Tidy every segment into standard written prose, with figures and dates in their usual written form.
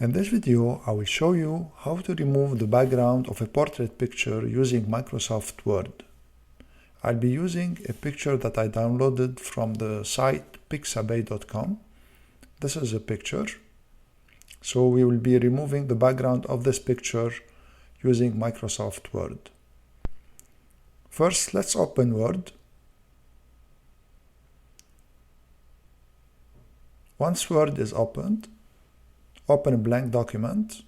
In this video, I will show you how to remove the background of a portrait picture using Microsoft Word. I'll be using a picture that I downloaded from the site pixabay.com. This is a picture. So we will be removing the background of this picture using Microsoft Word. First, let's open Word. Once Word is opened, open a blank document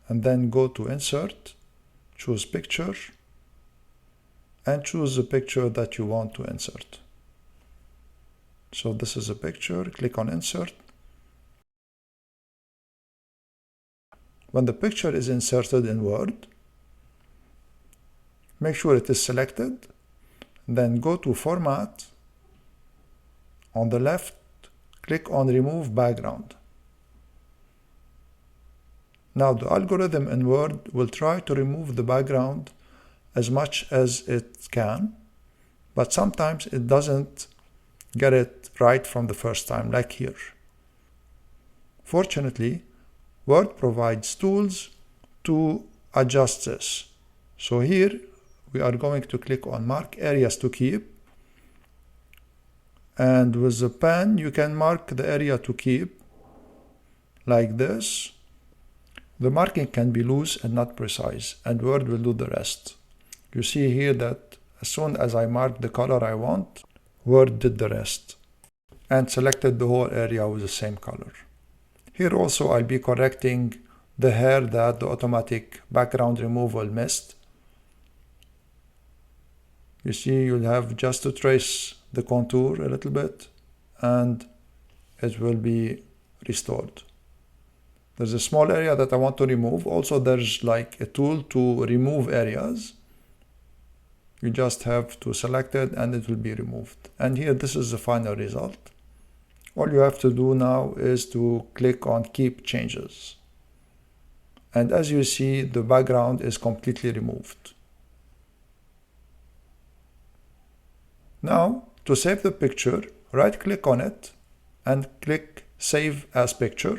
and then go to Insert, choose Picture, and choose the picture that you want to insert. So this is a picture, click on Insert. When the picture is inserted in Word, make sure it is selected, then go to Format. On the left, click on Remove Background. Now the algorithm in Word will try to remove the background as much as it can, but sometimes it doesn't get it right from the first time, like here. Fortunately, Word provides tools to adjust this. So here we are going to click on Mark Areas to Keep. And with the pen, you can mark the area to keep like this. The marking can be loose and not precise, and Word will do the rest. You see here that as soon as I mark the color I want, Word did the rest and selected the whole area with the same color. Here also I'll be correcting the hair that the automatic background removal missed. You see, you'll have just to trace the contour a little bit and it will be restored. There's a small area that I want to remove. Also, there's like a tool to remove areas. You just have to select it and it will be removed. And here, this is the final result. All you have to do now is to click on Keep Changes. And as you see, the background is completely removed. Now, to save the picture, right-click on it and click Save as Picture.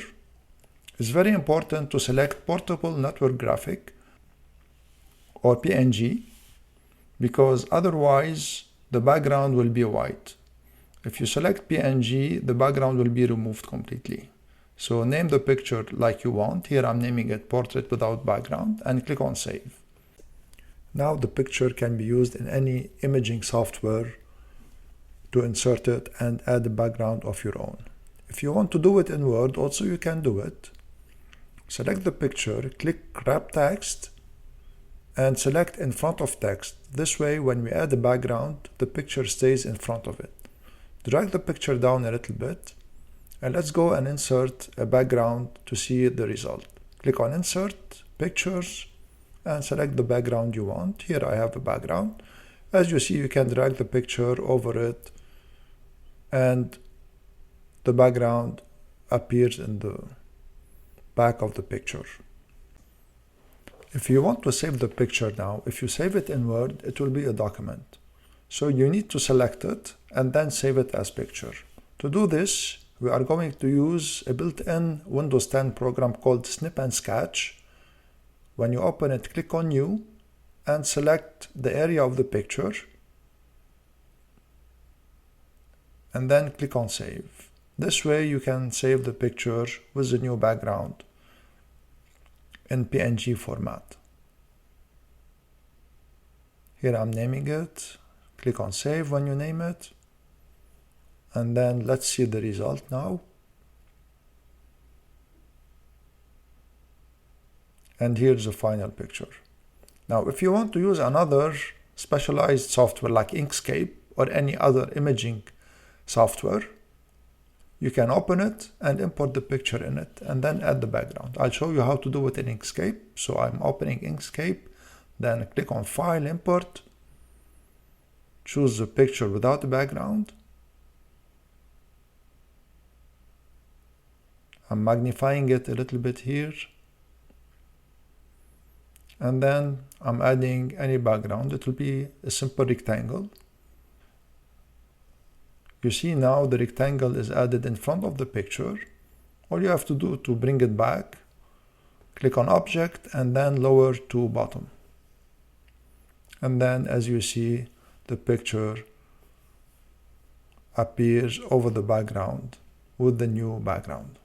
It's very important to select Portable Network Graphic or PNG, because otherwise the background will be white. If you select PNG, the background will be removed completely. So name the picture like you want. Here I'm naming it Portrait Without Background and click on Save. Now the picture can be used in any imaging software to insert it and add a background of your own. If you want to do it in Word, also you can do it. Select the picture, click Wrap Text, and select in front of text. This way, when we add a background, the picture stays in front of it. Drag the picture down a little bit, and let's go and insert a background to see the result. Click on Insert, Pictures, and select the background you want. Here I have a background. As you see, you can drag the picture over it, and the background appears in the back of the picture. If you want to save the picture now, if you save it in Word, it will be a document. So you need to select it and then save it as picture. To do this, we are going to use a built-in Windows 10 program called Snip and Sketch. When you open it, click on New and select the area of the picture and then click on Save. This way you can save the picture with the new background in PNG format. Here I'm naming it. Click on Save when you name it. And then let's see the result now. And here's the final picture. Now, if you want to use another specialized software like Inkscape or any other imaging software, you can open it and import the picture in it and then add the background. I'll show you how to do it in Inkscape. So I'm opening Inkscape, then click on File, Import, choose the picture without the background. I'm magnifying it a little bit here. And then I'm adding any background. It will be a simple rectangle. You see now the rectangle is added in front of the picture. All you have to do to bring it back, click on Object and then lower to bottom. And then as you see, the picture appears over the background with the new background.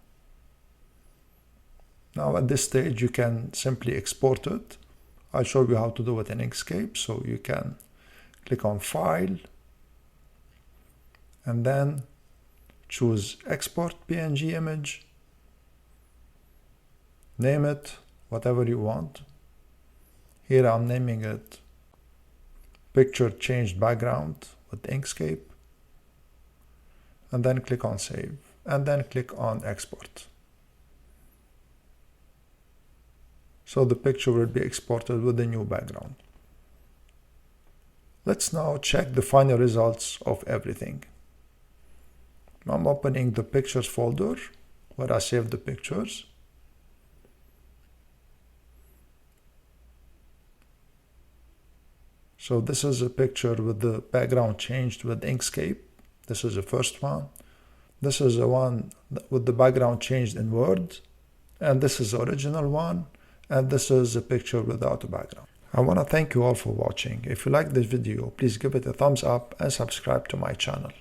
Now at this stage you can simply export it. I'll show you how to do it in Inkscape. So you can click on File and then choose Export PNG image. Name it whatever you want. Here I'm naming it Picture Changed Background with Inkscape. And then click on Save. And then click on Export. So the picture will be exported with the new background. Let's now check the final results of everything. I'm opening the Pictures folder where I saved the pictures. So this is a picture with the background changed with Inkscape. This is the first one. This is the one with the background changed in Word. And this is the original one. And this is a picture without a background. I want to thank you all for watching. If you like this video, please give it a thumbs up and subscribe to my channel.